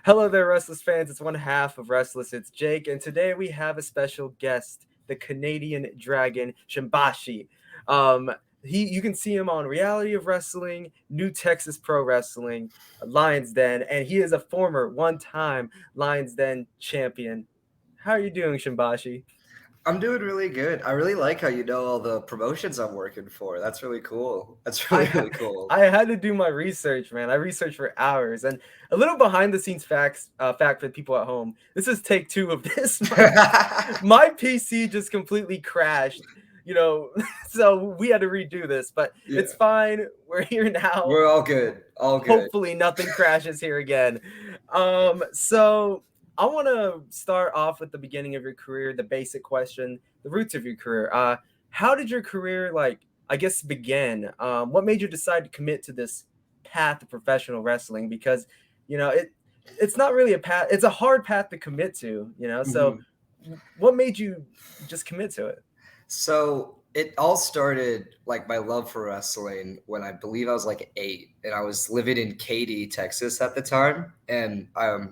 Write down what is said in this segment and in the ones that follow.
Hello there, Wrestless fans. It's one half of Wrestless. It's Jake, and today we have a special guest, the Canadian Dragon, Shimbashi. Um, you can see him on Reality of Wrestling, New Texas Pro Wrestling, Lions Den, and he is a former one-time Lions Den champion. How are you doing, Shimbashi? I'm doing really good. I really like how you know all the promotions I'm working for. That's really cool. That's I really, ha- really cool. I had to do my research, man. I researched for hours, and a little behind the scenes fact for the people at home. This is take two of this. My PC just completely crashed, you know, so we had to redo this, but Yeah, it's fine. We're here now. we're all good. All good. Hopefully nothing crashes here again. So I want to start off with the beginning of your career, the basic question, the roots of your career. How did your career, like, I guess, begin? What made you decide to commit to this path of professional wrestling? Because, it's not really a path. It's a hard path to commit to, So Mhm. what made you just commit to it? So it all started like my love for wrestling when I believe I was like 8, and I was living in Katy, Texas at the time, and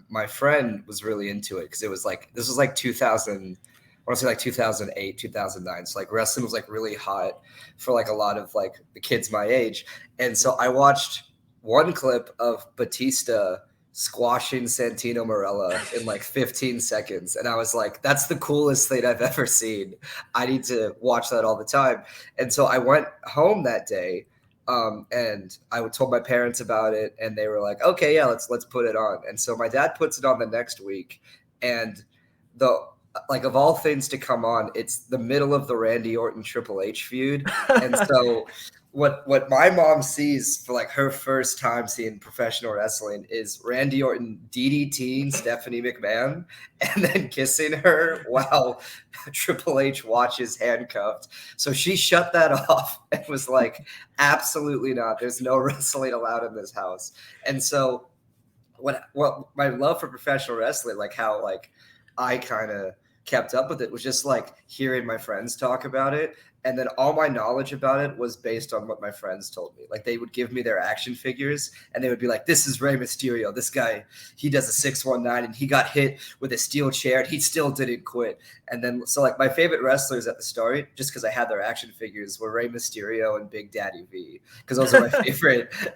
my friend was really into it because it was like this was like 2000. I want to say like 2008, 2009. So like wrestling was like really hot for like a lot of like the kids my age. And so I watched one clip of Batista squashing Santino Marella in like 15 seconds. And I was like, that's the coolest thing I've ever seen. I need to watch that all the time. And so I went home that day, and I told my parents about it, and they were like, okay, yeah, let's put it on. And so my dad puts it on the next week, and the like of all things to come on, it's the middle of the Randy Orton Triple H feud. And so what my mom sees for like her first time seeing professional wrestling is Randy Orton DDTing Stephanie McMahon and then kissing her while Triple H watches handcuffed. So she shut that off and was like, absolutely not. There's no wrestling allowed in this house. And so what my love for professional wrestling, like how like I kind of kept up with it, was just like hearing my friends talk about it, and then all my knowledge about it was based on what my friends told me. Like they would give me their action figures and they would be like, this is Rey Mysterio, this guy, he does a 619 and he got hit with a steel chair and he still didn't quit. And then so like my favorite wrestlers at the start, just because I had their action figures, were Rey Mysterio and Big Daddy V, because those are my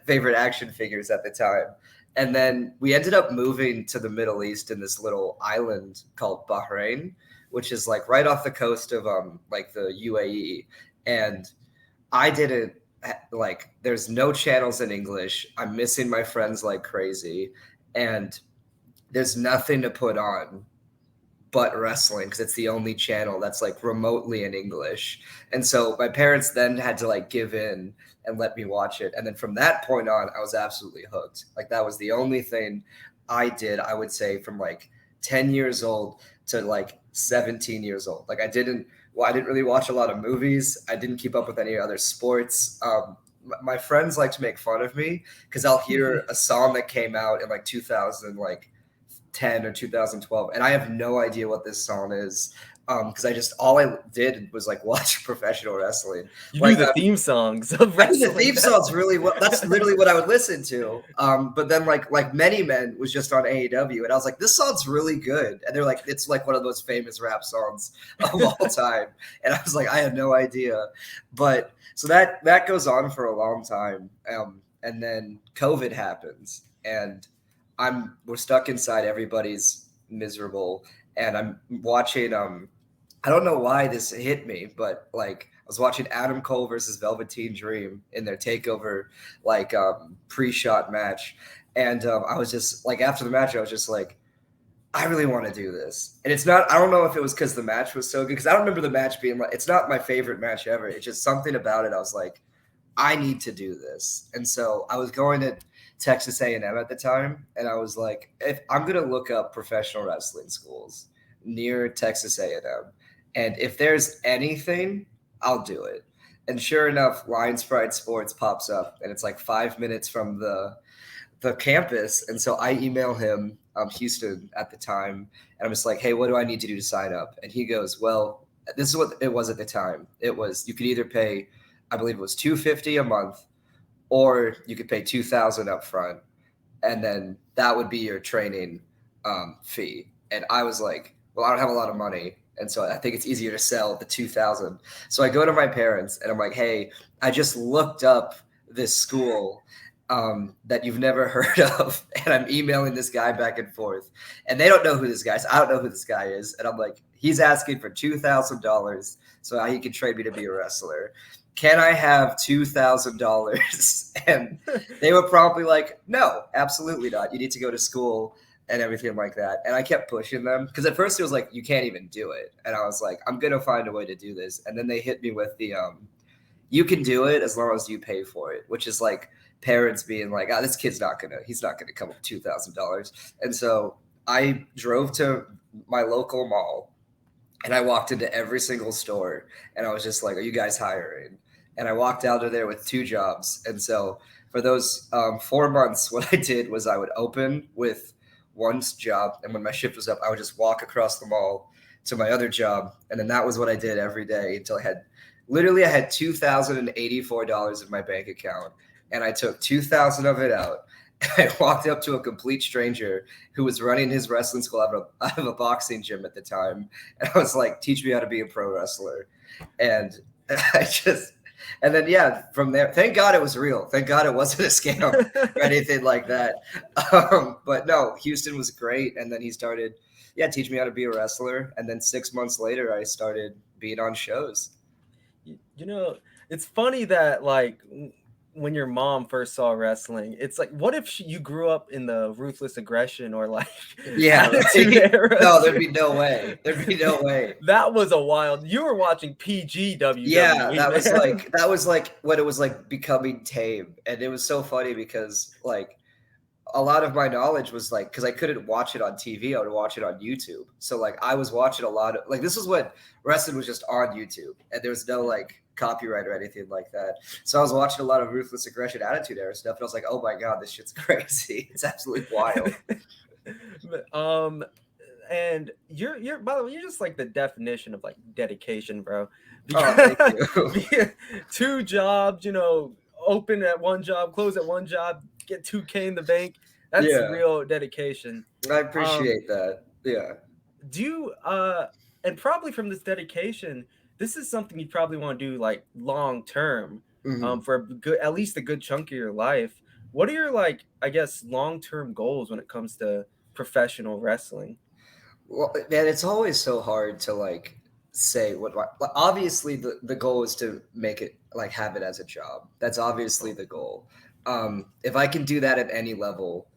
favorite action figures at the time. And then we ended up moving to the Middle East in this little island called Bahrain, which is like right off the coast of like the UAE. And I didn't like there's no channels in English. I'm missing my friends like crazy, and there's nothing to put on but wrestling because it's the only channel that's like remotely in English. And so my parents then had to like give in and let me watch it. And then from that point on, I was absolutely hooked. Like that was the only thing I did, I would say, from like 10 years old to like 17 years old. Like I didn't really watch a lot of movies. I didn't keep up with any other sports. My friends like to make fun of me because I'll hear a song that came out in like 2000, like 10 or 2012, and I have no idea what this song is, because I just all I did was like watch professional wrestling. You knew Like the theme songs of I think the wrestling. theme song's really well. That's literally what I would listen to. But then like Many Men was just on AEW, and I was like, this song's really good. And they're like, it's like one of those famous rap songs of all time. And I was like, I had no idea. But so that goes on for a long time. And then COVID happens, and we're stuck inside. Everybody's miserable, and I'm watching. I don't know why this hit me, but like I was watching Adam Cole versus Velveteen Dream in their takeover like pre-shot match, and I was just like after the match, I was just like, I really want to do this. And it's not. I don't know if it was because the match was so good, because I don't remember the match being like. It's not my favorite match ever. It's just something about it. I was like, I need to do this. And so I was going to Texas A&M at the time, and I was like, if I'm going to look up professional wrestling schools near Texas A&M, and if there's anything, I'll do it. And sure enough, Lions Pride Sports pops up, and it's like 5 minutes from the campus. And so I email him, Houston at the time, and I'm just like, hey, what do I need to do to sign up? And he goes, well, this is what it was at the time. It was, you could either pay, I believe it was $250 a month, or you could pay $2,000 up front, and then that would be your training. fee. And I was like, well, I don't have a lot of money. And so I think it's easier to sell the 2,000. So I go to my parents and I'm like, hey, I just looked up this school that you've never heard of. And I'm emailing this guy back and forth. And they don't know who this guy is. I don't know who this guy is. And I'm like, he's asking for $2,000 so he can trade me to be a wrestler. Can I have $2,000? And they were probably like, no, absolutely not. You need to go to school and everything like that. And I kept pushing them because at first it was like, you can't even do it. And I was like, I'm going to find a way to do this. And then they hit me with the, you can do it as long as you pay for it, which is like parents being like, this kid's he's not going to come up with $2,000. And so I drove to my local mall and I walked into every single store and I was just like, are you guys hiring? And I walked out of there with 2 jobs. And so for those 4 months, what I did was I would open with one job. And when my shift was up, I would just walk across the mall to my other job. And then that was what I did every day until I had $2,084 in my bank account. And I took 2,000 of it out. I walked up to a complete stranger who was running his wrestling school out of a boxing gym at the time. And I was like, teach me how to be a pro wrestler. And and then, from there, thank God it was real. Thank God it wasn't a scam or anything like that. But no, Houston was great. And then he started, teach me how to be a wrestler. And then 6 months later, I started being on shows. You know, it's funny that like when your mom first saw wrestling, it's like, what if you grew up in the Ruthless Aggression or like era? No, there'd be no way. That was a wild. You were watching PG WWE. Yeah, that was like what it was like becoming tame, and it was so funny because like a lot of my knowledge was like because I couldn't watch it on TV, I would watch it on YouTube. So like I was watching a lot of like this was when wrestling was just on YouTube, and there was no like copyright or anything like that. So I was watching a lot of Ruthless Aggression Attitude Era stuff, and I was like, oh my god, this shit's crazy. It's absolutely wild. And you're by the way, you're just like the definition of like dedication, bro. Thank you. 2 jobs, open at one job, close at one job, get $2,000 in the bank. That's real dedication. I appreciate that. Yeah. Do you and probably from this dedication, this is something you probably want to do like long term, for at least a good chunk of your life. What are your like, I guess, long term goals when it comes to professional wrestling? Well, man, it's always so hard to like say obviously the goal is to make it like have it as a job. That's obviously the goal. If I can do that at any level,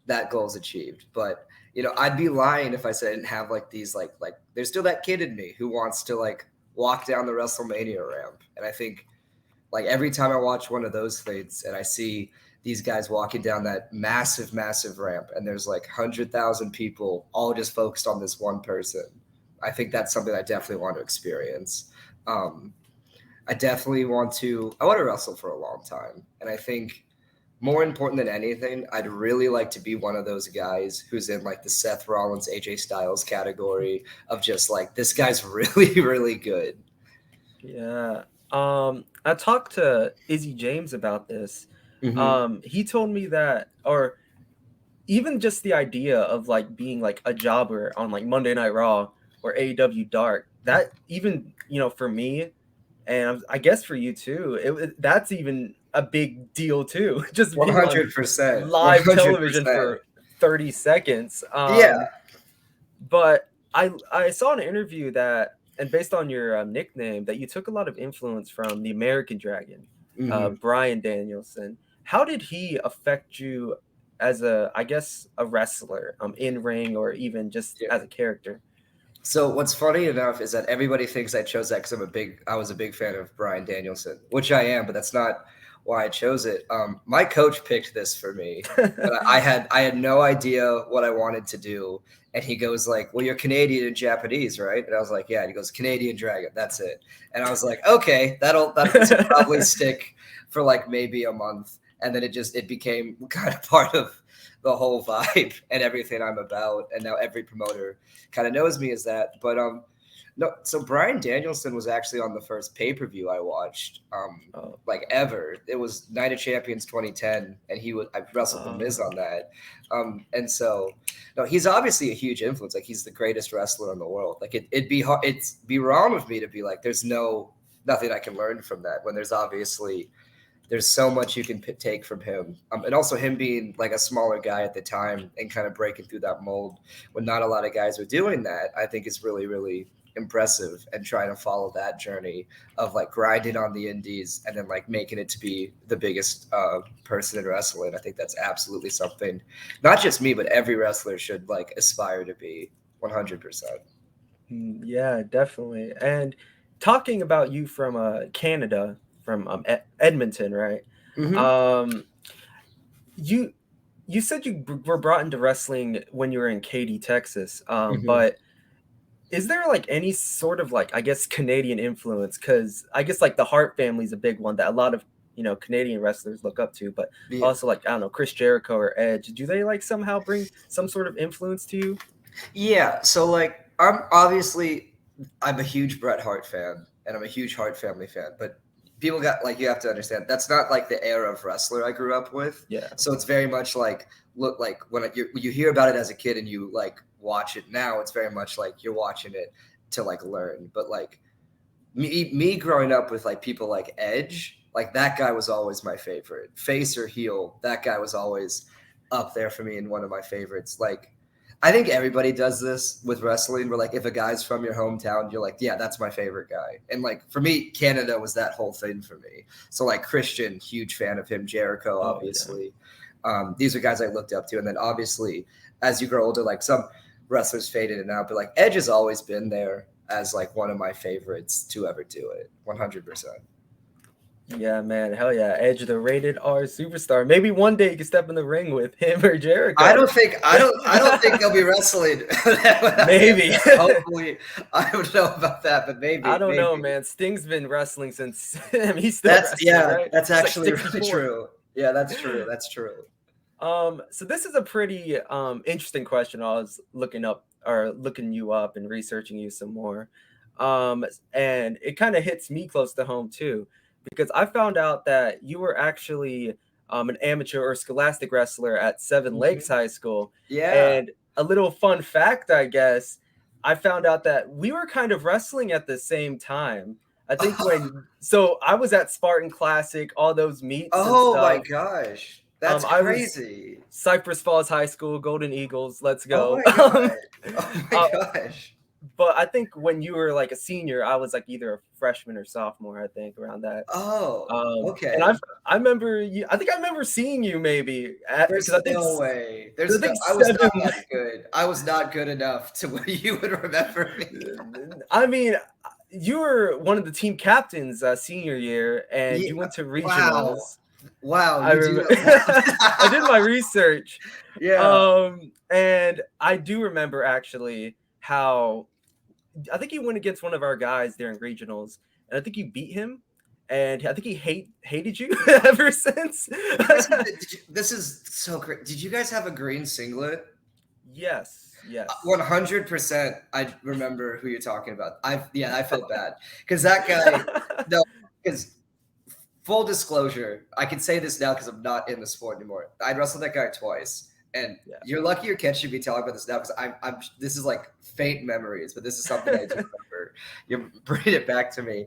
that goal is achieved. But I'd be lying if I said I didn't have like these like there's still that kid in me who wants to like walk down the WrestleMania ramp. And I think like every time I watch one of those things and I see these guys walking down that massive, massive ramp and there's like 100,000 people all just focused on this one person, I think that's something I definitely want to experience. I want to wrestle for a long time. And I think more important than anything, I'd really like to be one of those guys who's in like the Seth Rollins, AJ Styles category of just like, this guy's really, really good. Yeah. I talked to Izzy James about this. He told me that, or even just the idea of like being like a jobber on like Monday Night Raw or AEW Dark, that even, for me, and I guess for you too, that's even a big deal too. Just 100% live 100%. Television for 30 seconds. But I saw an interview that, and based on your nickname, that you took a lot of influence from the American Dragon, Bryan Danielson. How did he affect you as a wrestler, in ring or even just as a character? So what's funny enough is that everybody thinks I chose that because I was a big fan of Bryan Danielson, which I am, but that's not why I chose it. My coach picked this for me, but I had no idea what I wanted to do. And he goes like, well, you're Canadian and Japanese, right? And I was like, yeah. And he goes, Canadian Dragon, that's it. And I was like, okay, that'll probably stick for like maybe a month. And then it became kind of part of the whole vibe and everything I'm about. And now every promoter kind of knows me as that. But No, so Bryan Danielson was actually on the first pay-per-view I watched, Oh, like ever. It was Night of Champions 2010, and I wrestled the Miz on that. And so, no, he's obviously a huge influence. Like he's the greatest wrestler in the world. Like it'd be hard, it'd be wrong of me to be like, there's nothing I can learn from that when there's so much you can take from him. And also him being like a smaller guy at the time and kind of breaking through that mold when not a lot of guys were doing that, I think is really, really impressive, and trying to follow that journey of like grinding on the indies and then like making it to be the biggest person in wrestling. I think that's absolutely something not just me, but every wrestler should like aspire to be 100%. yeah, definitely. And talking about you from Canada, from Edmonton, right? Mm-hmm. You you said you were brought into wrestling when you were in Katy, Texas. Mm-hmm. But is there like any sort of like, I guess, Canadian influence? Because I guess like the Hart family is a big one that a lot of Canadian wrestlers look up to, but Yeah. also like, I don't know, Chris Jericho or Edge. Do they like somehow bring some sort of influence to you? Yeah, so like I'm a huge Bret Hart fan and I'm a huge Hart family fan, but people got like you have to understand that's not like the era of wrestler I grew up with. Yeah. So it's very much like look like when you hear about it as a kid and you like watch it now, it's very much like you're watching it to like learn. But like me growing up with like people like Edge, like that guy was always my favorite. Face or heel, that guy was always up there for me and one of my favorites. Like I think everybody does this with wrestling where like if a guy's from your hometown, you're like, yeah, that's my favorite guy. And like for me, Canada was that whole thing for me. So like Christian, huge fan of him, Jericho, obviously. These are guys I looked up to. And then obviously as you grow older, like some wrestlers fade in and out, but like Edge has always been there as like one of my favorites to ever do it. 100%. Yeah, man, hell yeah, Edge, the rated R superstar. Maybe one day you can step in the ring with him or Jericho. I don't think they'll be wrestling. Maybe. Hopefully, I don't know about that, but maybe. I don't know, man. Sting's been wrestling since he's still wrestling, right? That's It's actually like really 64. true. Yeah, that's true. That's true. So this is a pretty interesting question. I was looking you up and researching you some more. And it kind of hits me close to home too, because I found out that you were actually an amateur or scholastic wrestler at Seven Lakes High School. Yeah. And a little fun fact, I guess, I found out that we were kind of wrestling at the same time. I think so I was at Spartan Classic, all those meets. Oh my gosh. That's crazy. Cypress Falls High School, Golden Eagles. Let's go. Oh my gosh. But I think when you were like a senior, I was like either a freshman or sophomore, I think, around that. Oh, okay. And I remember you. I think I remember seeing you maybe. There's no way. I was not that good. I was not good enough to where you would remember me. I mean, you were one of the team captains senior year, and you went to regionals. Wow. I remember. I did my research. Yeah. And I do remember actually how I think you went against one of our guys during regionals, and I think you beat him, and I think he hated you ever since. This is so great. Did you guys have a green singlet? Yes. 100%. I remember who you're talking about. I felt bad because that guy. No, because full disclosure, I can say this now because I'm not in the sport anymore. I wrestled that guy twice. And you're lucky you're catching me telling about this now because I'm this is like faint memories, but this is something I do remember. You're bringing it back to me.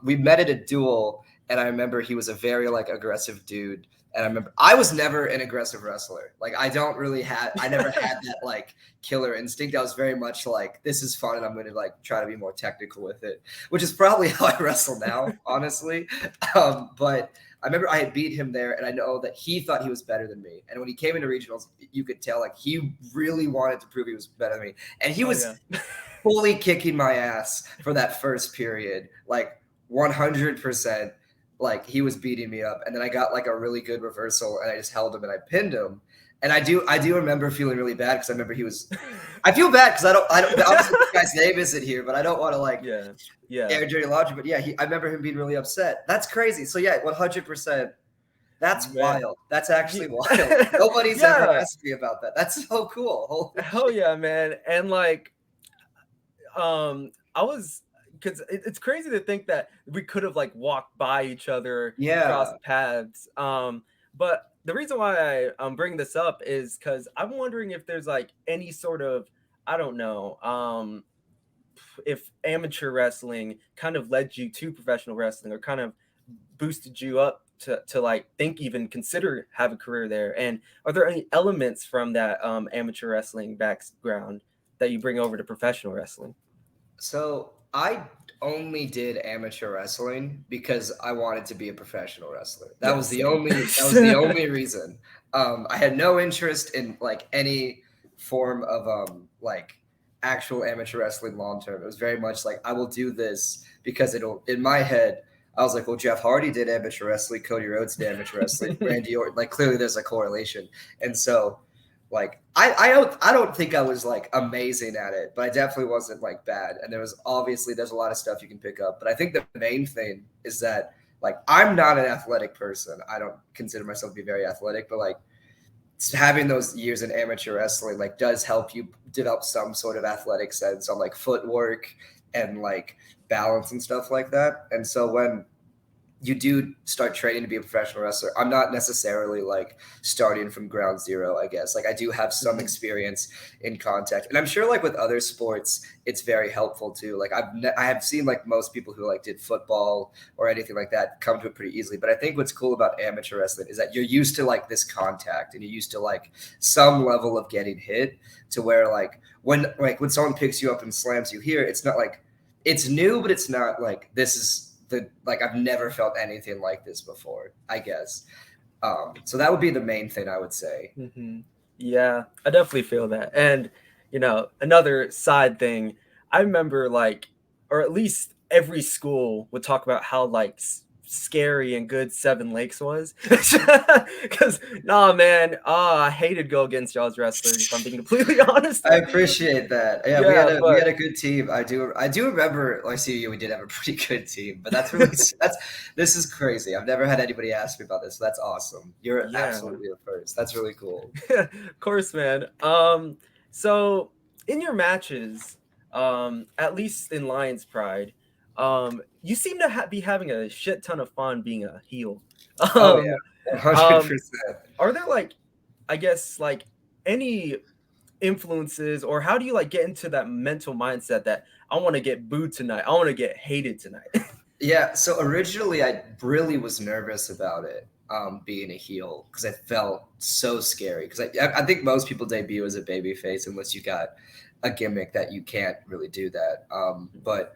We met at a duel, and I remember he was a very like aggressive dude. And I remember I was never an aggressive wrestler. Like I never had that like killer instinct. I was very much like, this is fun and I'm going to like try to be more technical with it, which is probably how I wrestle now, honestly. But I remember I had beat him there, and I know that he thought he was better than me. And when he came into regionals, you could tell like he really wanted to prove he was better than me. And he was fully kicking my ass for that first period, like 100%. Like he was beating me up, and then I got like a really good reversal, and I just held him and I pinned him. And I do remember feeling really bad because I remember he was. I feel bad because I don't. Obviously, the guy's name isn't here, but I don't want to like air dirty laundry. But yeah, I remember him being really upset. That's crazy. So yeah, 100%. That's wild. That's actually wild. Nobody's ever asked me about that. That's so cool. Hell yeah, man! And like, I was, because it's crazy to think that we could have like walked by each other, Yeah. crossed paths. But the reason why I bring this up is because I'm wondering if there's like any sort of, I don't know, if amateur wrestling kind of led you to professional wrestling or kind of boosted you up to like think even consider have a career there. And are there any elements from that amateur wrestling background that you bring over to professional wrestling? So I only did amateur wrestling because I wanted to be a professional wrestler. That Yeah, was the same. only that was the only reason. I had no interest in like any form of like actual amateur wrestling long term. It was very much like I will do this because it'll in my head. I was like, well, Jeff Hardy did amateur wrestling, Cody Rhodes did amateur wrestling, Randy Orton. Like clearly, there's a correlation, and so like I don't think I was like amazing at it, but I definitely wasn't like bad. And there's a lot of stuff you can pick up. But I think the main thing is that like I'm not an athletic person. I don't consider myself to be very athletic, but like having those years in amateur wrestling like does help you develop some sort of athletic sense on like footwork and like balance and stuff like that. And so when you do start training to be a professional wrestler, I'm not necessarily like starting from ground zero, I guess. Like I do have some Mhm. experience in contact. And I'm sure like with other sports, it's very helpful too. Like I have seen like most people who like did football or anything like that come to it pretty easily. But I think what's cool about amateur wrestling is that you're used to like this contact and you're used to like some level of getting hit to where like when someone picks you up and slams you here, it's not like it's new, but it's not like this is like I've never felt anything like this before, I guess. So that would be the main thing I would say. Mhm. Yeah, I definitely feel that. And, another side thing, I remember like, or at least every school would talk about how like scary and good Seven Lakes was. Because, nah, man, I hated go against y'all's wrestlers, if I'm being completely honest I with you. appreciate that. Yeah, we had Yeah, a we but had a good team. I do remember like CU we did have a pretty good team, but that's really that's this is crazy. I've never had anybody ask me about this. So that's awesome. You're yeah. absolutely the first. That's really cool. Of course, man. So in your matches, at least in Lion's Pride, you seem to be having a shit ton of fun being a heel. Oh yeah, Um, um, 100%. are there like, I guess, like any influences, or how do you like get into that mental mindset that I want to get booed tonight, I want to get hated tonight? Yeah, so originally I really was nervous about it, being a heel because I felt so scary. Because I think most people debut as a babyface unless you got a gimmick that you can't really do that. But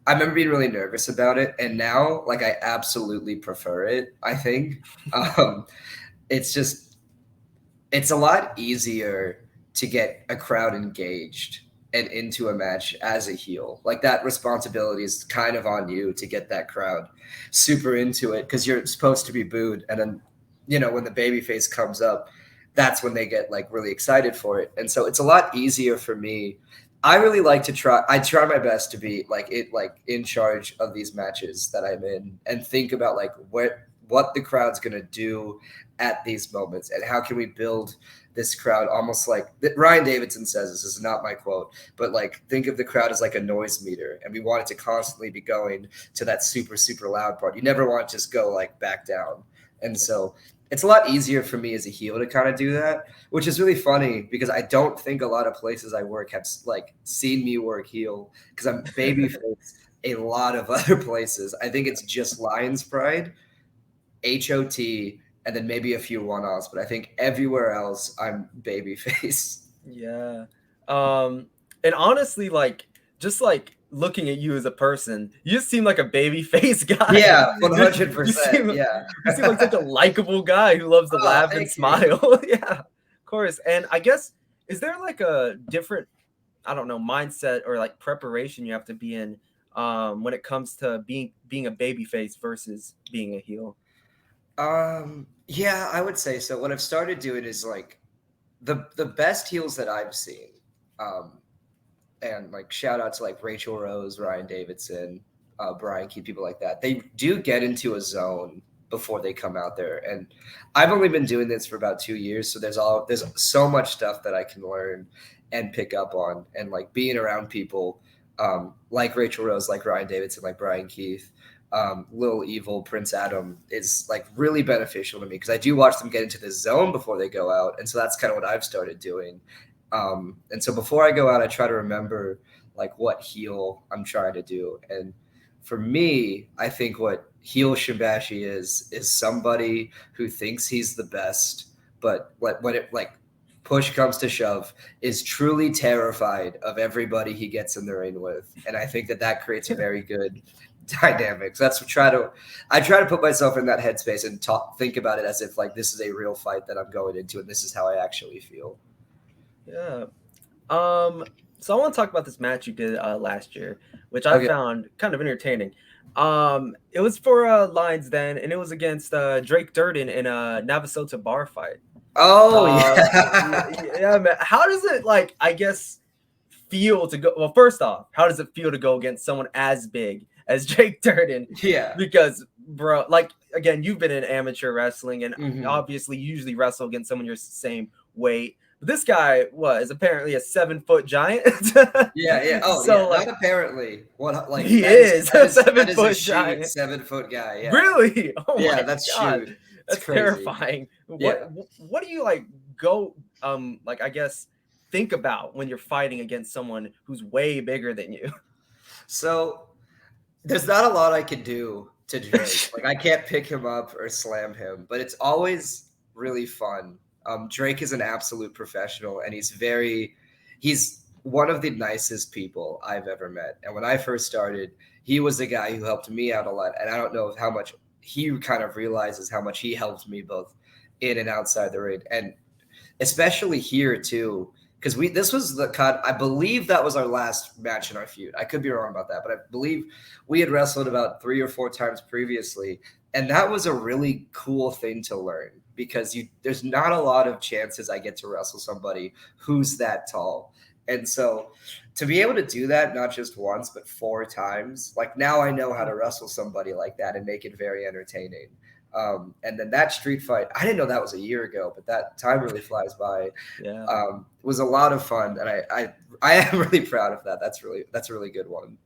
I remember being really nervous about it, and now like I absolutely prefer it. I think um, it's just it's a lot easier to get a crowd engaged and into a match as a heel. Like that responsibility is kind of on you to get that crowd super into it because you're supposed to be booed. And then, when the baby face comes up, that's when they get like really excited for it. And so it's a lot easier for me. I really like to I try my best to be like in charge of these matches that I'm in and think about like what the crowd's gonna do at these moments and how can we build this crowd almost like Ryan Davidson says this is not my quote, but like think of the crowd as like a noise meter and we want it to constantly be going to that super, super loud part. You never want to just go like back down. And so it's a lot easier for me as a heel to kind of do that, which is really funny because I don't think a lot of places I work have like seen me work heel because I'm babyface a lot of other places. I think it's just Lion's Pride, HOT, and then maybe a few one-offs, but I think everywhere else I'm babyface. Yeah. And honestly, like just like looking at you as a person, you just seem like a baby face guy. Yeah, You 100%. seem Yeah. you seem like such a likable guy who loves to Oh, laugh and thank you. smile. Yeah, of course. And I guess is there like a different, I don't know, mindset or like preparation you have to be in when it comes to being a baby face versus being a heel? Yeah, I would say so. What I've started doing is like the best heels that I've seen, um, and like shout out to like Rachel Rose, Ryan Davidson, Bryan Keith, people like that. They do get into a zone before they come out there, and I've only been doing this for about 2 years, so there's so much stuff that I can learn and pick up on, and like being around people like Rachel Rose, like Ryan Davidson, like Brian Keith, Lil Evil, Prince Adam is like really beneficial to me because I do watch them get into the zone before they go out, and so that's kind of what I've started doing. And so before I go out, I try to remember like what heel I'm trying to do, and for me, I think what heel Shimbashi is somebody who thinks he's the best, but when it like push comes to shove, is truly terrified of everybody he gets in the ring with, and I think that creates a very good dynamic. So that's I try to put myself in that headspace and think about it as if like this is a real fight that I'm going into, and this is how I actually feel. Yeah. So I want to talk about this match you did last year, which I found kind of entertaining. It was for Lions Den, and it was against Drake Durden in a Navasota bar fight. Oh yeah. Yeah, man. How does it like? I guess feel to go? Well, first off, how does it feel to go against someone as big as Drake Durden? Yeah. Because, bro, like again, you've been in amateur wrestling, and obviously, you usually wrestle against someone your same weight. But this guy is apparently a 7-foot giant. Yeah. Oh, so, yeah. Like, not apparently. What like he is a 7-foot giant, 7-foot guy. Yeah. Really? Oh yeah, that's God. That's terrifying. What do you like go like I guess think about when you're fighting against someone who's way bigger than you? So there's not a lot I can do to Drake. Like I can't pick him up or slam him, but it's always really fun. Drake is an absolute professional, and he's one of the nicest people I've ever met. And when I first started, he was the guy who helped me out a lot. And I don't know how much he kind of realizes how much he helped me both in and outside the ring. And especially here too, because this was I believe that was our last match in our feud. I could be wrong about that, but I believe we had wrestled about 3 or 4 times previously. And that was a really cool thing to learn because there's not a lot of chances I get to wrestle somebody who's that tall. And so to be able to do that, not just once, but 4 times, like now I know how to wrestle somebody like that and make it very entertaining. And then that street fight, I didn't know that was a year ago, but that time really flies by. Yeah. Was a lot of fun. And I am really proud of that. That's a really good one.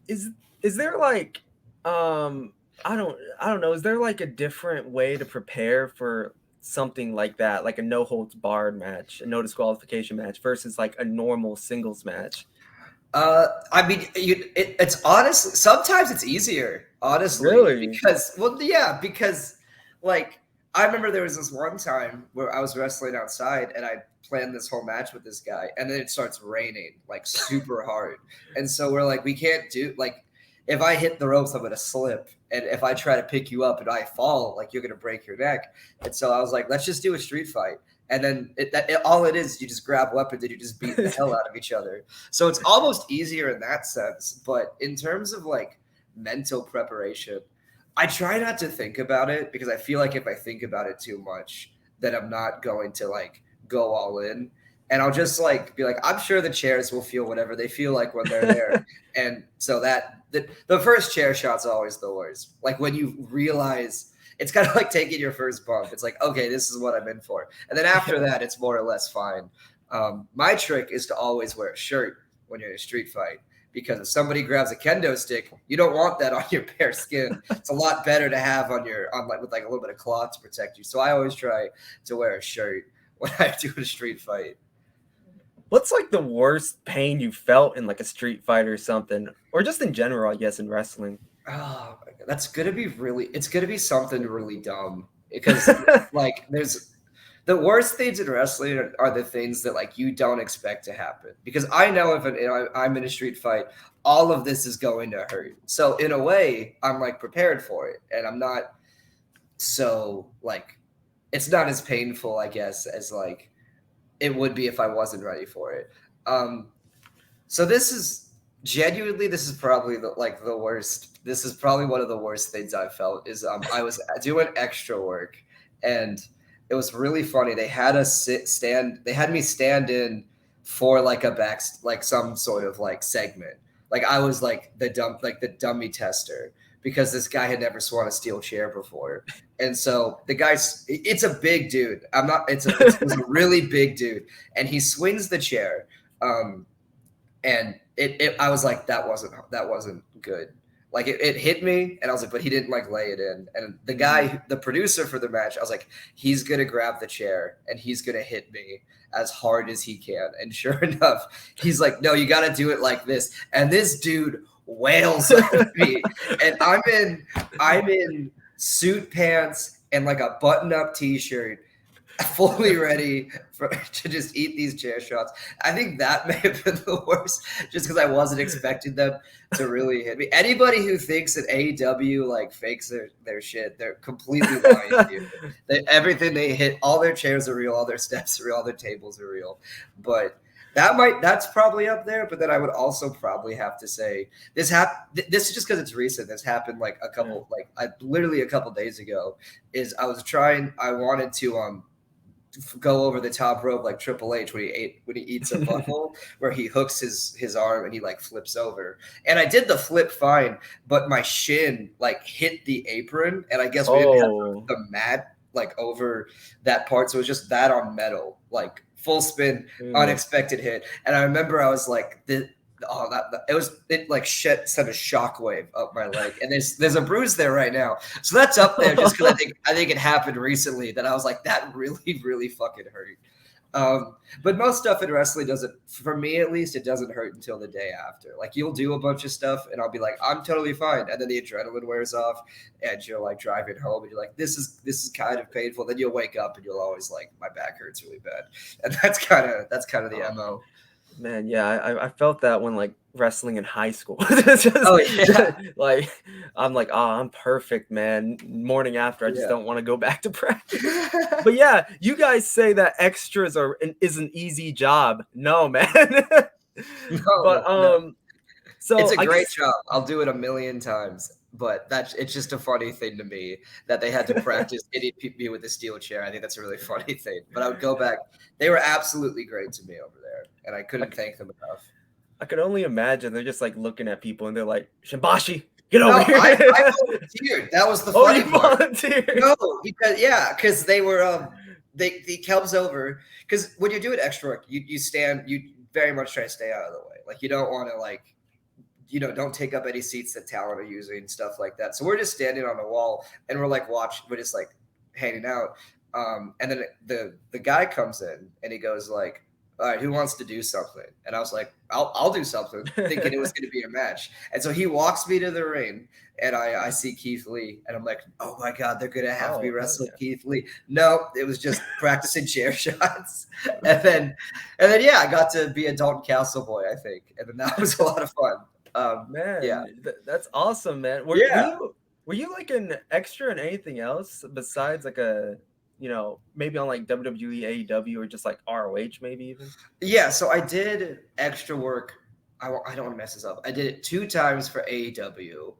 Is there like, I don't know. Is there like a different way to prepare for something like that, like a no holds barred match, a no disqualification match versus like a normal singles match? I mean, it's honestly sometimes it's easier, honestly, really, because like I remember there was this one time where I was wrestling outside and I planned this whole match with this guy, and then it starts raining like super hard, and so we're like, we can't do like. If I hit the ropes, I'm going to slip. And if I try to pick you up and I fall, like you're going to break your neck. And so I was like, let's just do a street fight. And then all it is, you just grab weapons and you just beat the hell out of each other. So it's almost easier in that sense. But in terms of like mental preparation, I try not to think about it because I feel like if I think about it too much, then I'm not going to like go all in. And I'll just like be like, I'm sure the chairs will feel whatever they feel like when they're there. And so the first chair shot's always the worst. Like when you realize it's kind of like taking your first bump. It's like, okay, this is what I'm in for. And then after that, it's more or less fine. My trick is to always wear a shirt when you're in a street fight. Because if somebody grabs a kendo stick, you don't want that on your bare skin. It's a lot better to have with like a little bit of cloth to protect you. So I always try to wear a shirt when I do a street fight. What's like the worst pain you felt in like a street fight or something, or just in general, I guess, in wrestling? Oh, my God. It's gonna be something really dumb because like the worst things in wrestling are the things that like you don't expect to happen. Because I know if I'm in a street fight, all of this is going to hurt. So in a way, I'm like prepared for it, and I'm not so like it's not as painful, I guess, as like it would be if I wasn't ready for it. So this is probably the worst. This is probably one of the worst things I've felt is I was doing extra work, and it was really funny. They had me stand in for like some sort of like segment. Like I was like the dummy tester because this guy had never swung a steel chair before. And so it's a big dude. It's a really big dude. And he swings the chair. And I was like, that wasn't good. Like it hit me, and I was like, but he didn't like lay it in. And the guy, the producer for the match, I was like, he's gonna grab the chair and he's gonna hit me as hard as he can. And sure enough, he's like, no, you got to do it like this. And this dude wails on me, and I'm in suit pants and like a button-up t-shirt, fully ready to just eat these chair shots. I think that may have been the worst, just because I wasn't expecting them to really hit me. Anybody who thinks that AEW like fakes their shit, they're completely lying to you. Everything they hit, all their chairs are real, all their steps are real, all their tables are real. But that's probably up there. But then I would also probably have to say this is just because it's recent. This happened like literally a couple days ago. I wanted to go over the top rope like Triple H when he eats a butthole, where he hooks his arm and he like flips over. And I did the flip fine, but my shin like hit the apron, and I guess we didn't have the mat like over that part, so it was just that on metal, like full spin, unexpected hit. And I remember I was like, it sent a shockwave up my leg, and there's a bruise there right now. So that's up there, just because I think it happened recently that I was like, that really really fucking hurt. But most stuff in wrestling doesn't, for me at least, it doesn't hurt until the day after. Like you'll do a bunch of stuff and I'll be like, I'm totally fine, and then the adrenaline wears off and you're like driving home and you're like, this is kind of painful. Then you'll wake up and you'll always like, my back hurts really bad, and that's kind of the MO. Man, yeah, I felt that when like wrestling in high school. Like I'm like, oh, I'm perfect, man. Morning after, I just don't want to go back to practice. But yeah, you guys say that extras is an easy job. No, man. No. So it's a great job. I'll do it a million times. But it's just a funny thing to me that they had to practice hitting me with a steel chair. I think that's a really funny thing. But I would go back. They were absolutely great to me over there, and I couldn't thank them enough. I could only imagine they're just like looking at people and they're like, Shimbashi, get over here. I volunteered. That was the funny part. Volunteered? No, because they were they comes over, because when you're doing extra work, you very much try to stay out of the way. Like you don't want to like, don't take up any seats that talent are using and stuff like that. So we're just standing on the wall and we're like we're just like hanging out. And then the guy comes in and he goes like, all right, who wants to do something? And I was like, I'll do something, thinking it was going to be a match. And so he walks me to the ring, and I see Keith Lee, and I'm like, oh my God, they're going to have me wrestle Keith Lee. No, it was just practicing chair shots. And then I got to be a Dalton Castle boy, I think. And then that was a lot of fun. Man, yeah, that's awesome, man. Were you like an extra in anything else besides like maybe on like WWE, AEW, or just like ROH, maybe even? Yeah, so I did extra work. I don't want to mess this up. I did it 2 times for AEW.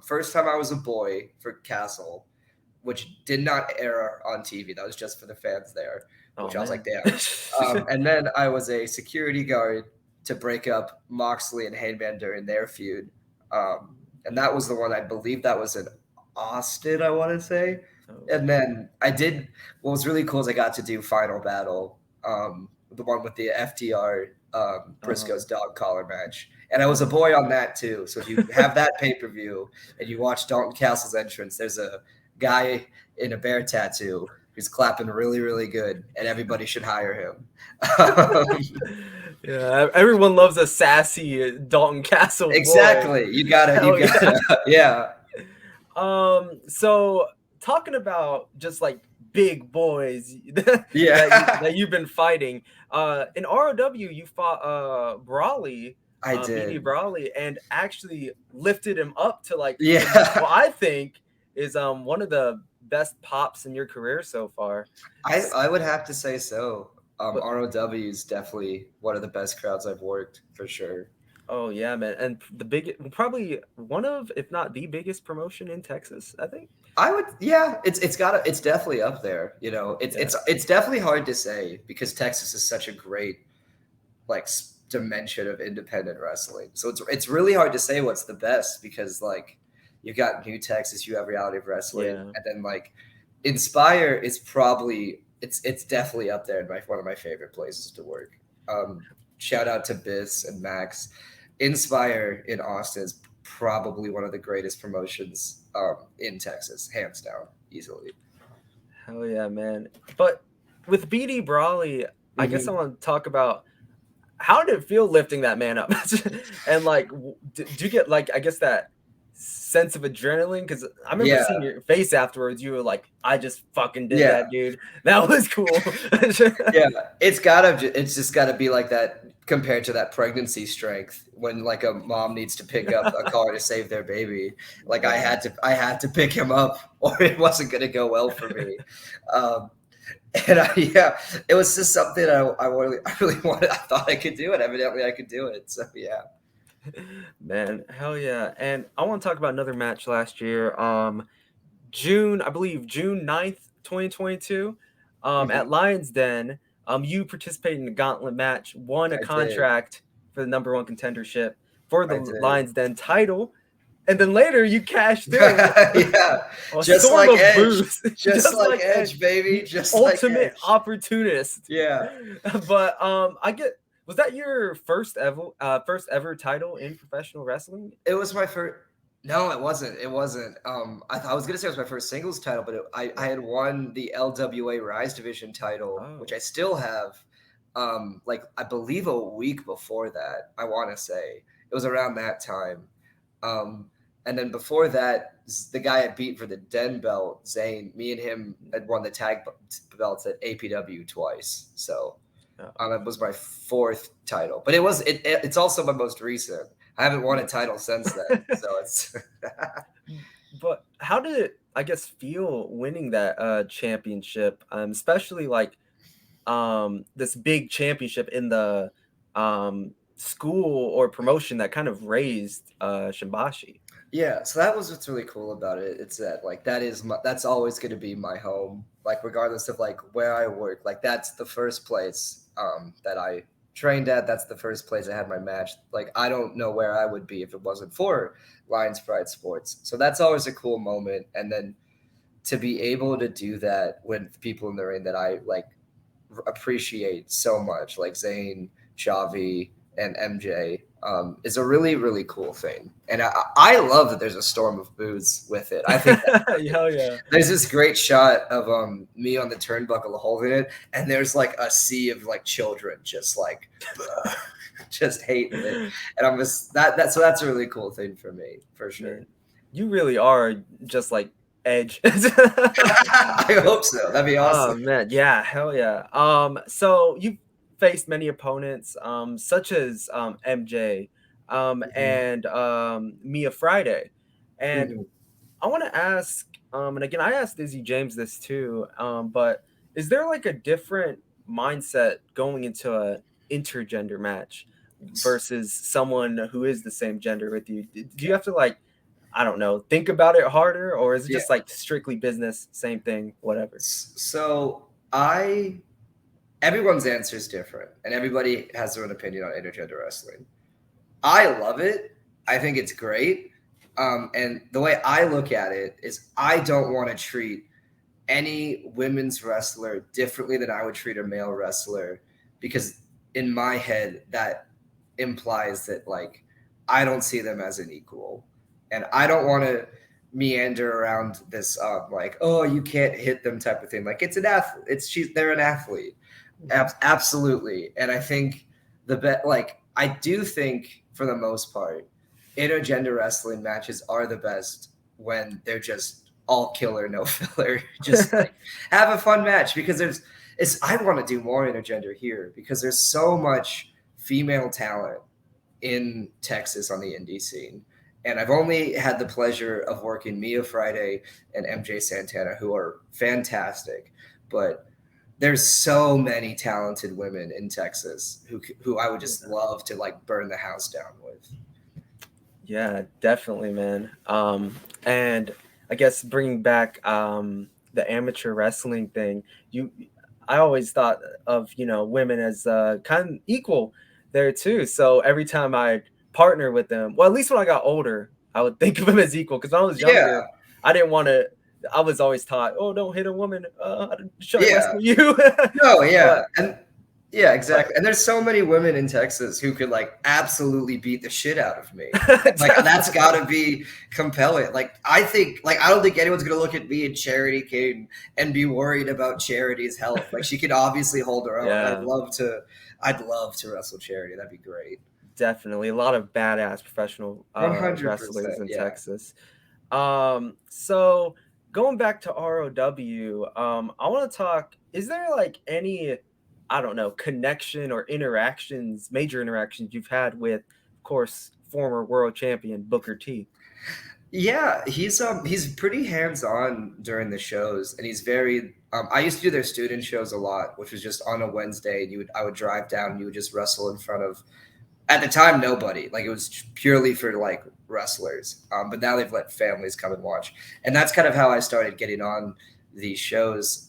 First time I was a boy for Castle, which did not air on TV. That was just for the fans there, which I was like, damn. And then I was a security guard to break up Moxley and Heyman during their feud. And that was the one, I believe that was in Austin, I want to say. And then what was really cool is I got to do Final Battle, the one with the FTR Briscoe's dog collar match. And I was a boy on that too. So if you have that pay-per-view and you watch Dalton Castle's entrance, there's a guy in a bear tattoo who's clapping really, really good, and everybody should hire him. Yeah, everyone loves a sassy Dalton Castle boy. Exactly. You gotta, yeah. So talking about just like big boys that you've been fighting, in ROW you fought Brawley. I did. BB Brawley, and actually lifted him up to like what I think is one of the best pops in your career so far. I would have to say so. ROW is definitely one of the best crowds I've worked, for sure. Oh yeah, man, and probably one of, if not the biggest promotion in Texas, I think. It's definitely up there. It's definitely hard to say because Texas is such a great like dimension of independent wrestling. So it's really hard to say what's the best because like you've got New Texas, you have Reality of Wrestling, and then like Inspire is probably it's definitely up there in one of my favorite places to work. shout out to Biz and Max. Inspire in Austin is probably one of the greatest promotions in Texas, hands down, easily. Hell yeah, man. But with BD Brawley, I guess I want to talk about how did it feel lifting that man up? And like, do you get like, I guess that sense of adrenaline? Because I remember seeing your face afterwards. You were like, I just fucking did that, dude. That was cool. It's just gotta be like that compared to that pregnancy strength when like a mom needs to pick up a car to save their baby. Like I had to pick him up or it wasn't gonna go well for me. And it was just something I really wanted. I thought I could do it. Evidently I could do it. So yeah. Man, hell yeah. And I want to talk about another match last year. June 9th, 2022. At Lions Den. You participated in the gauntlet match, won a contract for the number one contendership for the Lions Den title. And then later you cashed in. Just like Edge. Just like Edge, baby. Just ultimate like Edge. Opportunist. Yeah. But was that your first ever title in professional wrestling? It was my first. No, it wasn't. It wasn't. I was gonna say it was my first singles title, but I had won the LWA Rise Division title, which I still have. Like I believe a week before that. I want to say it was around that time. And then before that, the guy I beat for the Den belt, Zane, me and him had won the tag belts at APW twice. So it was my fourth title, but it's also my most recent. I haven't won a title since then. So it's. But how did it, I guess, feel winning that championship, especially like this big championship in the school or promotion that kind of raised Shimbashi? Yeah, so that was what's really cool about it. It's that like that's always going to be my home. Like regardless of like where I work, like that's the first place that I trained at. That's the first place I had my match. Like I don't know where I would be if it wasn't for Lions Pride Sports. So that's always a cool moment. And then to be able to do that with people in the ring that I like appreciate so much, like Zane, Chavi, and MJ, is a really, really cool thing. And I love that there's a storm of boos with it. I think hell yeah. There's this great shot of me on the turnbuckle holding it, and there's like a sea of like children just like just hating it. And I'm just so that's a really cool thing for me, for sure. Man, you really are just like Edge. I hope so. That'd be awesome. Oh man, yeah, hell yeah. So you faced many opponents, such as MJ, and Mia Friday, and I want to ask, and again, I asked Izzy James this too, but is there like a different mindset going into a intergender match versus someone who is the same gender with you? Do you have to like, I don't know, think about it harder, or is it just like strictly business, same thing, whatever? So everyone's answer is different, and everybody has their own opinion on intergender wrestling. I love it. I think it's great. And the way I look at it is I don't want to treat any women's wrestler differently than I would treat a male wrestler, because in my head, that implies that like I don't see them as an equal. And I don't want to meander around this like, oh, you can't hit them type of thing. Like it's an athlete. They're an athlete. Absolutely. And I think I do think for the most part, intergender wrestling matches are the best when they're just all killer, no filler. Just like, have a fun match, because I want to do more intergender here because there's so much female talent in Texas on the indie scene. And I've only had the pleasure of working Mia Friday and MJ Santana, who are fantastic, but there's so many talented women in Texas who I would just love to like burn the house down with. Yeah, definitely, man. And I guess bringing back the amateur wrestling thing, I always thought of, women as kind of equal there too. So every time I partner with them, well, at least when I got older, I would think of them as equal, because when I was younger, I didn't want to. I was always taught, oh, don't hit a woman. Should I wrestle you? No, yeah. And Yeah, exactly. And there's so many women in Texas who could like absolutely beat the shit out of me. Like that's got to be compelling. Like I don't think anyone's gonna look at me and Charity King and be worried about Charity's health. Like she could obviously hold her own. Yeah. I'd love to wrestle Charity. That'd be great. Definitely a lot of badass professional 100%. wrestlers in Yeah. Texas. So going back to ROW, I want to talk. Is there like any, I don't know, connection or interactions, major interactions you've had with, of course, former world champion Booker T? Yeah, he's pretty hands-on during the shows, and he's very I used to do their student shows a lot, which was just on a Wednesday, and I would drive down and you would just wrestle in front of, at the time, nobody. Like it was purely for like wrestlers. But now they've let families come and watch, and that's kind of how I started getting on these shows.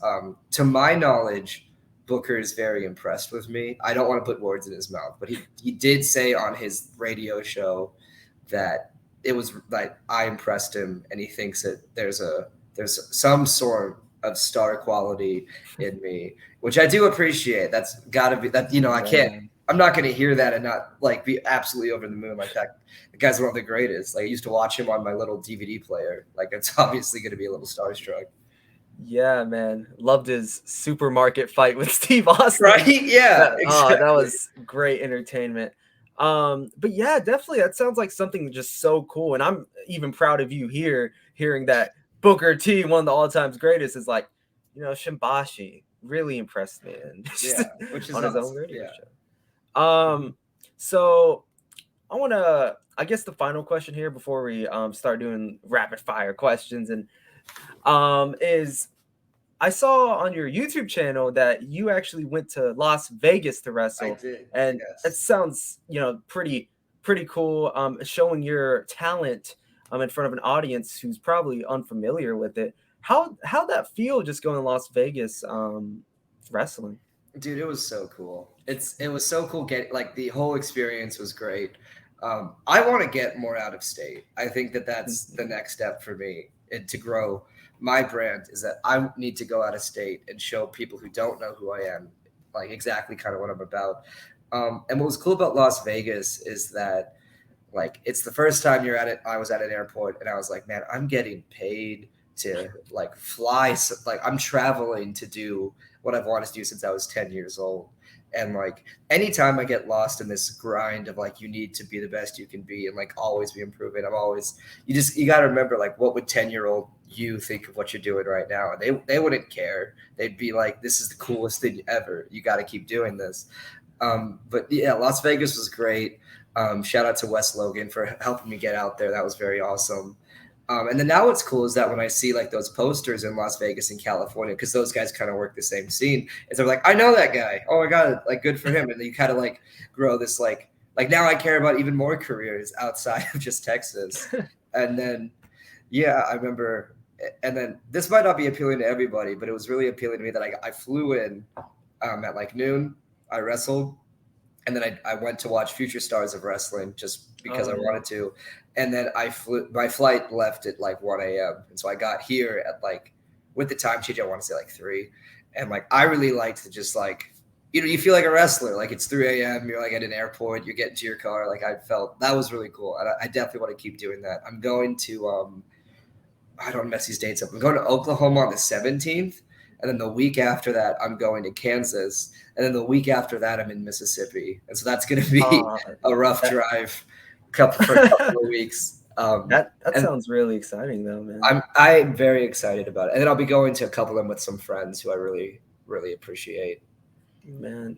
To my knowledge, Booker is very impressed with me. I don't want to put words in his mouth, but he did say on his radio show that it was like I impressed him, and he thinks that there's some sort of star quality in me, which I do appreciate. That's got to be that. I can't. I'm not going to hear that and not like be absolutely over the moon like that. The guy's one of the greatest. Like I used to watch him on my little DVD player. Like it's obviously going to be a little starstruck. Yeah, man. Loved his supermarket fight with Steve Austin. Right? Yeah. Exactly. That was great entertainment. But yeah, definitely that sounds like something just so cool. And I'm even proud of you hearing that Booker T, one of the all-time greatest, is like, Shimbashi really impressed me, and which is on his own radio show. So I want to, I guess the final question here before we start doing rapid fire questions and is I saw on your YouTube channel that you actually went to Las Vegas to wrestle. I did, and yes. It sounds, pretty cool. Showing your talent in front of an audience who's probably unfamiliar with it. How'd that feel just going to Las Vegas wrestling? Dude, it was so cool. It was so cool. Like the whole experience was great. I want to get more out of state. I think that's the next step for me to grow my brand, is that I need to go out of state and show people who don't know who I am, like exactly kind of what I'm about. And what was cool about Las Vegas is that like it's the first time you're at it. I was at an airport and I was like, man, I'm getting paid to like fly. Like I'm traveling to do what I've wanted to do since I was 10 years old. And like anytime I get lost in this grind of like you need to be the best you can be and like always be improving, you got to remember like what would 10-year-old you think of what you're doing right now, and they wouldn't care. They'd be like, this is the coolest thing ever, you got to keep doing this. But yeah, Las Vegas was great. Shout out to Wes Logan for helping me get out there. That was very awesome. And then now what's cool is that when I see like those posters in Las Vegas and California, because those guys kind of work the same scene, is they're like, I know that guy. Oh my God, like good for him. And then you kind of like grow this like now I care about even more careers outside of just Texas. And then, yeah, I remember, and then this might not be appealing to everybody, but it was really appealing to me that I flew in at like noon, I wrestled, and then I went to watch Future Stars of Wrestling just because I wanted to. And then my flight left at like 1 a.m. And so I got here at like, with the time change, I want to say like 3. And like, I really liked to just like, you feel like a wrestler. Like it's 3 a.m. You're like at an airport, you're getting to your car. Like I felt that was really cool. And I definitely want to keep doing that. I'm going to, I don't mess these dates up. I'm going to Oklahoma on the 17th. And then the week after that, I'm going to Kansas. And then the week after that, I'm in Mississippi. And so that's going to be a rough drive for a couple of weeks. That sounds really exciting though, man. I'm very excited about it. And then I'll be going to a couple of them with some friends who I really, really appreciate. Man,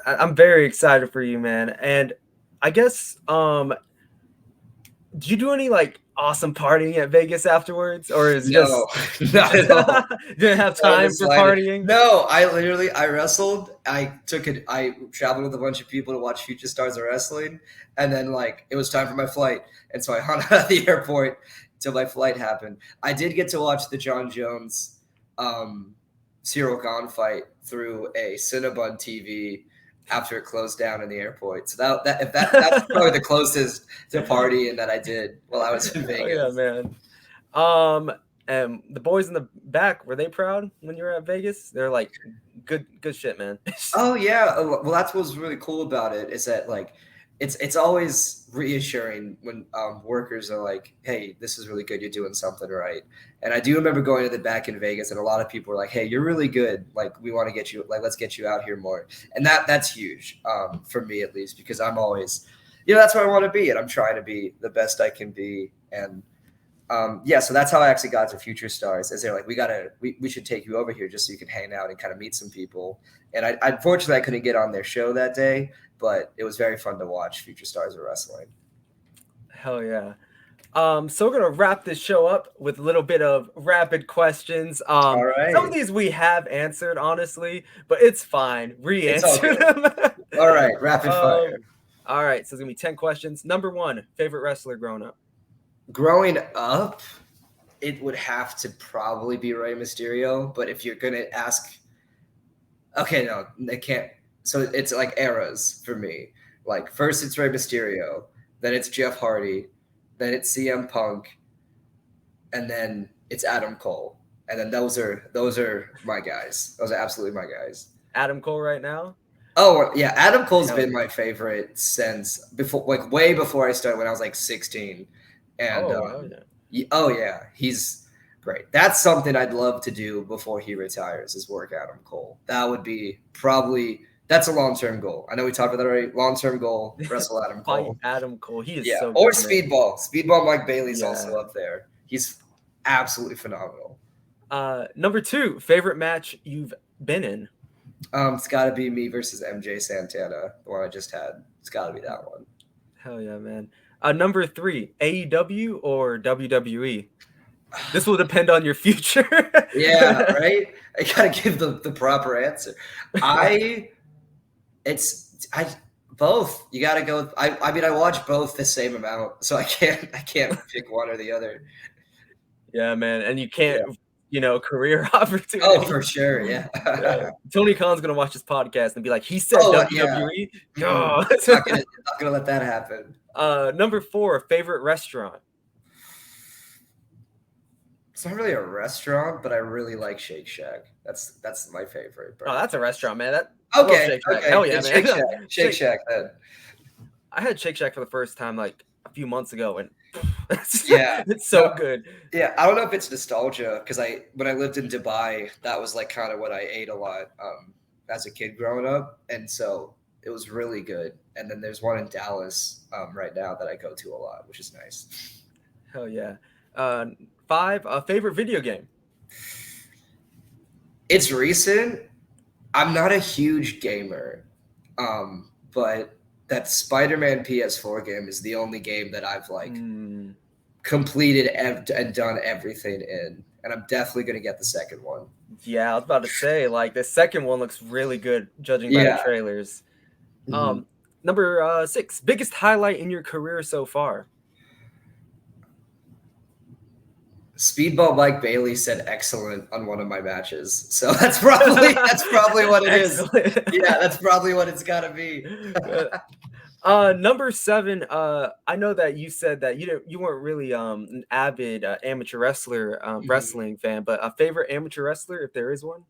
I'm very excited for you, man. And I guess, did you do any like awesome partying at Vegas afterwards, or is just not at all? Didn't have time for partying? No, I wrestled. I traveled with a bunch of people to watch Future Stars of Wrestling, and then like it was time for my flight, and so I hung out at the airport until my flight happened. I did get to watch the John Jones Cyril Gahn fight through a Cinnabon TV after it closed down in the airport. So that's probably the closest to partying that I did while I was in Vegas. Oh, yeah, man. And the boys in the back, were they proud when you were at Vegas? They're like good shit, man. Oh yeah, well that's what's really cool about it is that like it's always reassuring when workers are like, hey, this is really good, you're doing something right. And I do remember going to the back in Vegas and a lot of people were like, hey, you're really good, like we want to get you, like let's get you out here more. And that's huge for me at least, because I'm always, that's where I want to be, and I'm trying to be the best I can be. And yeah, so that's how I actually got to Future Stars. Is they're like, we should take you over here just so you can hang out and kind of meet some people. And I unfortunately I couldn't get on their show that day, but it was very fun to watch Future Stars of Wrestling. Hell yeah. So we're gonna wrap this show up with a little bit of rapid questions. All right. Some of these we have answered, honestly, but it's fine. Re-answer them. All right, rapid fire. All right, so it's gonna be 10 questions. Number 1, favorite wrestler growing up. Growing up, it would have to probably be Rey Mysterio. But if you're gonna ask, okay, no, they can't. So it's like eras for me. Like first it's Rey Mysterio, then it's Jeff Hardy, then it's CM Punk, and then it's Adam Cole. And then those are my guys. Those are absolutely my guys. Adam Cole right now? Oh yeah, Adam Cole's been my favorite since before, like way before I started when I was like 16. And oh yeah, he's great. That's something I'd love to do before he retires, is work Adam Cole. That would be that's a long-term goal. I know we talked about that already. Long-term goal, wrestle Adam Cole. Adam Cole, he is so good. Or Speedball. Speedball Mike Bailey's also up there. He's absolutely phenomenal. Number 2, favorite match you've been in? It's got to be me versus MJ Santana, the one I just had. It's got to be that one. Hell yeah, man. Number 3, AEW or WWE? This will depend on your future. Yeah, right? I got to give the proper answer. Both. You got to go. I mean, I watch both the same amount, so I can't pick one or the other. Yeah, man. And you can't, career opportunity. Oh, for sure. Yeah. Tony Khan's going to watch this podcast and be like, he said WWE. Yeah. Oh. Not going to let that happen. Number 4, favorite restaurant. It's not really a restaurant, but I really like Shake Shack. That's my favorite. Oh, that's a restaurant, man. Okay. Hell yeah, man. Shake Shack. Then. I had Shake Shack for the first time like a few months ago, and yeah, it's so good. Yeah, I don't know if it's nostalgia, because when I lived in Dubai, that was like kind of what I ate a lot as a kid growing up, and so it was really good. And then there's one in Dallas right now that I go to a lot, which is nice. Hell yeah. 5, favorite video game. It's recent. I'm not a huge gamer, but that Spider-Man PS4 game is the only game that I've completed and done everything in, and I'm definitely going to get the second one. Yeah, I was about to say, like, the second one looks really good, judging by the trailers. Mm-hmm. Number 6, biggest highlight in your career so far. Speedball Mike Bailey said excellent on one of my matches, so that's probably what it is. Yeah, that's probably what it's got to be. Number 7, I know that you said that you weren't really an avid amateur wrestler, wrestling fan, but a favorite amateur wrestler, if there is one.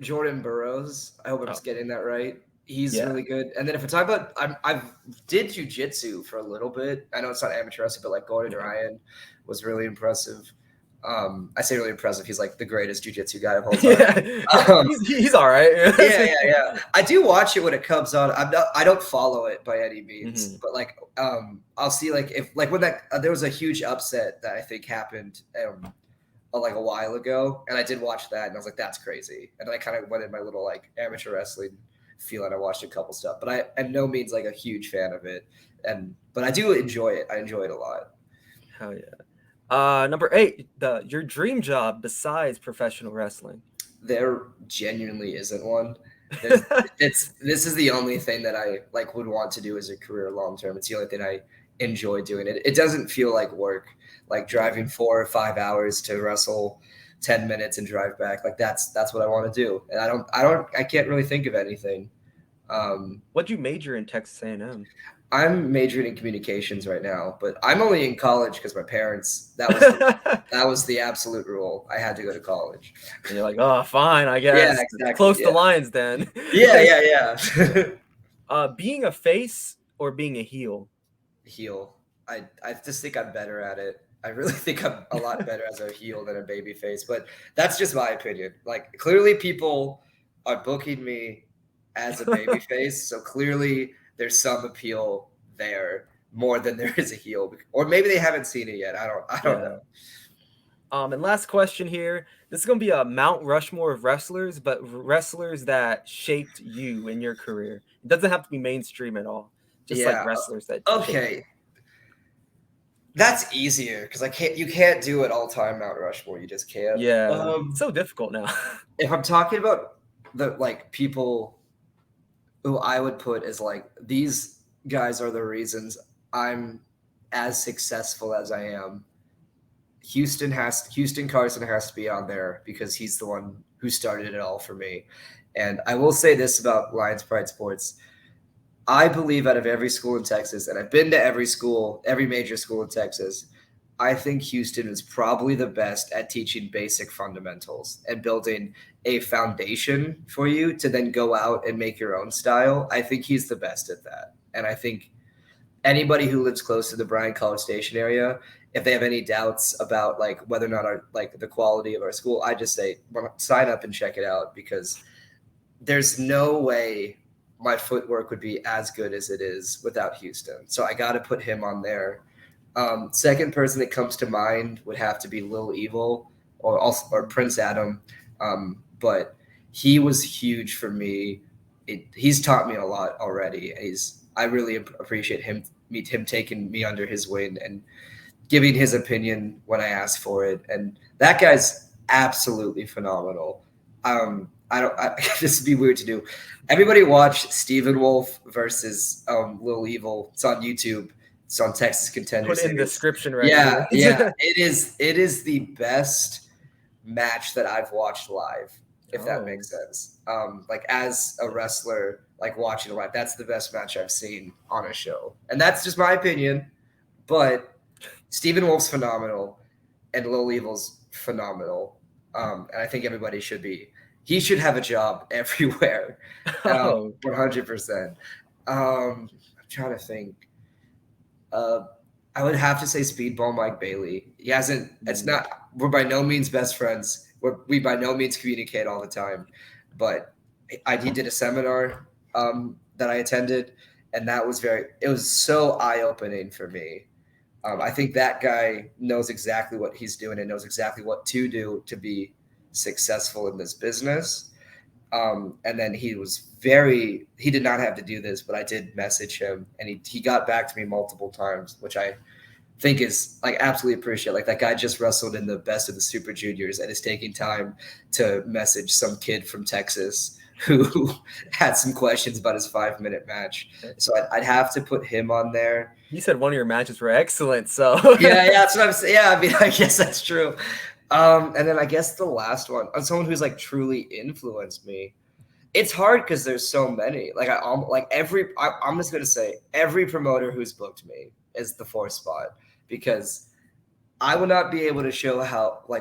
Jordan Burroughs. I hope I'm just getting that right. He's really good. And then if we're talking about, I've did jiu-jitsu for a little bit. I know it's not amateur wrestling, but like Gordon Ryan was really impressive. I say really impressive. He's like the greatest jiu-jitsu guy of all time. Yeah. He's all right. Yeah. I do watch it when it comes on. I don't follow it by any means, but like I'll see like if like when there was a huge upset that I think happened like a while ago, and I did watch that, and I was like, that's crazy. And then I kind of went in my little like amateur wrestling feeling. I watched a couple stuff, but I am no means like a huge fan of it, but I do enjoy it. I enjoy it a lot. Hell yeah. Number 8, your dream job besides professional wrestling. There genuinely isn't one. This is the only thing that I like would want to do as a career long term. It's the only thing I enjoy doing. It doesn't feel like work, like driving 4 or 5 hours to wrestle 10 minutes and drive back. Like that's what I want to do. And I can't really think of anything. What'd you major in Texas A&M? I'm majoring in communications right now, but I'm only in college because my parents, that was the absolute rule. I had to go to college. And you're like, oh, fine, I Yeah, guess. exactly. Close the lines then. Yeah. Being a face or being a heel? Heel. I just think I'm better at it. I really think I'm a lot better as a heel than a baby face, but that's just my opinion. Like clearly people are booking me as a baby face, so clearly there's some appeal there more than there is a heel, or maybe they haven't seen it yet. I don't Yeah. know. And last question here. This is gonna be a Mount Rushmore of wrestlers, but wrestlers that shaped you in your career. It doesn't have to be mainstream at all. Just like Yeah. wrestlers that shaped you. Okay. That's easier because you can't do it all time Mount Rushmore. You just can't. Yeah, it's so difficult now. If I'm talking about the like people who I would put as like these guys are the reasons I'm as successful as I am. Houston Carson has to be on there because he's the one who started it all for me. And I will say this about Lions Pride Sports. I believe out of every school in Texas, and I've been to every school, every major school in Texas, I think Houston is probably the best at teaching basic fundamentals and building a foundation for you to then go out and make your own style. I think he's the best at that. And I think anybody who lives close to the Bryan College Station area, if they have any doubts about like whether or not our like the quality of our school, I just say sign up and check it out because there's no way my footwork would be as good as it is without Houston. So I got to put him on there. Second person that comes to mind would have to be Lil Evil or Prince Adam. But he was huge for me. He's taught me a lot already. I really appreciate him taking me under his wing and giving his opinion when I asked for it. And that guy's absolutely phenomenal. This would be weird to do. Everybody watch Stephen Wolf versus Lil Evil. It's on YouTube. It's on Texas Contender Put in Series. description right Yeah, here. yeah. It is the best match that I've watched live, if that makes sense. Like as a wrestler, like watching live, that's the best match I've seen on a show. And that's just my opinion. But Stephen Wolf's phenomenal and Lil Evil's phenomenal. And I think everybody should be. He should have a job everywhere. 100%. I'm trying to think. I would have to say Speedball Mike Bailey. He hasn't. It's not. We're by no means best friends. We by no means communicate all the time, but he did a seminar that I attended, and that was it was so eye opening for me. I think that guy knows exactly what he's doing and knows exactly what to do to be successful in this business. And then he did not have to do this, but I did message him and he got back to me multiple times, which I think is like absolutely appreciate. Like that guy just wrestled in the best of the Super Juniors and is taking time to message some kid from Texas who had some questions about his 5-minute match. So I'd have to put him on there. You said one of your matches were excellent, so yeah, that's what I'm saying. Yeah, I mean, I guess that's true. And then I guess the last one, someone who's like truly influenced me. It's hard because there's so many. Like I'm just gonna say every promoter who's booked me is the 4th spot because I would not be able to show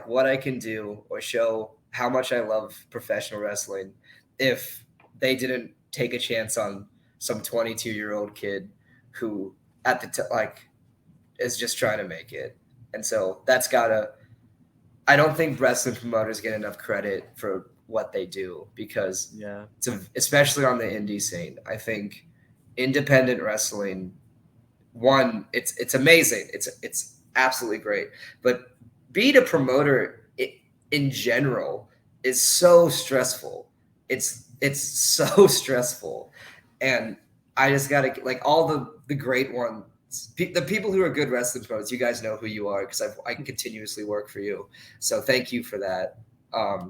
what I can do or show how much I love professional wrestling if they didn't take a chance on some 22-year-old kid who at the is just trying to make it. And so that's gotta. I don't think wrestling promoters get enough credit for what they do because especially on the indie scene, I think independent wrestling, it's amazing. It's absolutely great. But being a promoter in general is so stressful. It's so stressful. And I just got to like all the great ones. The people who are good wrestling promoters, you guys know who you are because I continuously work for you. So thank you for that.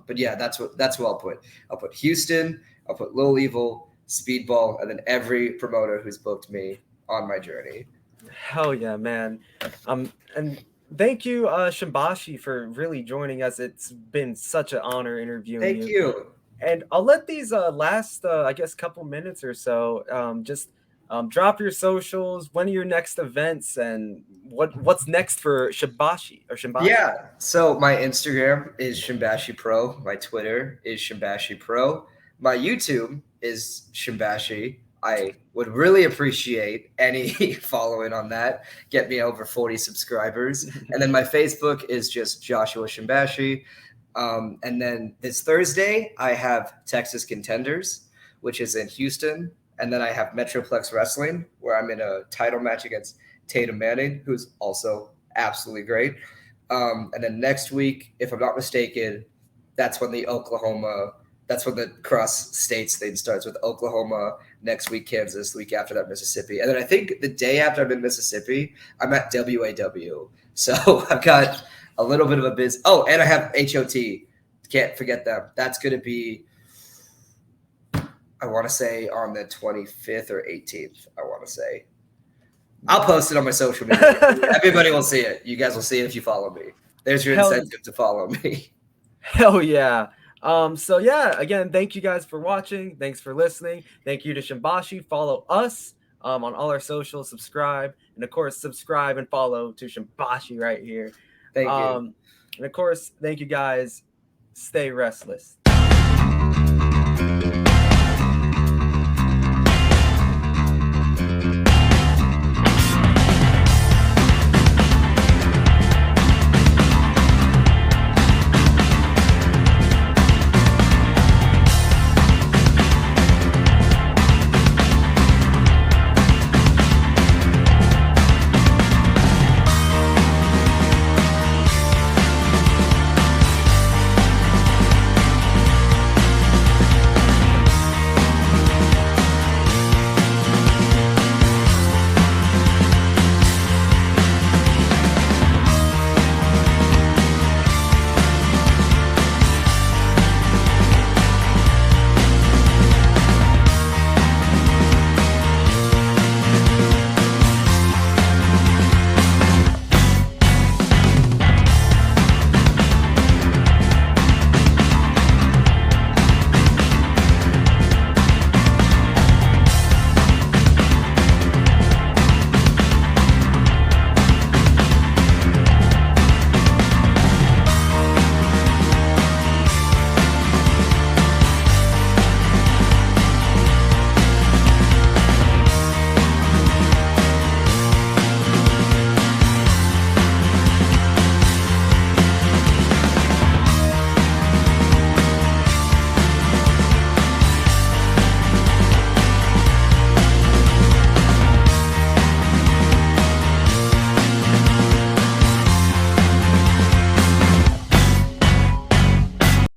But yeah, that's what I'll put. I'll put Houston, I'll put Lil Evil, Speedball, and then every promoter who's booked me on my journey. Hell yeah, man. And thank you, Shimbashi, for really joining us. It's been such an honor interviewing you. Thank you. And I'll let these last, I guess, couple minutes or so just Drop your socials. When are your next events, and what's next for Shimbashi? Yeah. So my Instagram is Shimbashi Pro. My Twitter is Shimbashi Pro. My YouTube is Shimbashi. I would really appreciate any following on that. Get me over 40 subscribers. And then my Facebook is just Joshua Shimbashi. And then this Thursday, I have Texas Contenders, which is in Houston. And then I have Metroplex Wrestling, where I'm in a title match against Tatum Manning, who's also absolutely great. And then next week, if I'm not mistaken, that's when that's when the cross states thing starts with Oklahoma, next week Kansas, the week after that Mississippi. And then I think the day after I'm in Mississippi, I'm at WAW. So I've got a little bit of a biz. Oh, and I have HOT. Can't forget them. That's going to be, I want to say on the 25th or 18th, I want to say. I'll post it on my social media. Everybody will see it. You guys will see it if you follow me. There's your incentive to follow me. Hell yeah. So yeah, again, thank you guys for watching. Thanks for listening. Thank you to Shimbashi. Follow us on all our socials, subscribe, and of course, subscribe and follow to Shimbashi right here. Thank you. And of course, thank you guys. Stay restless.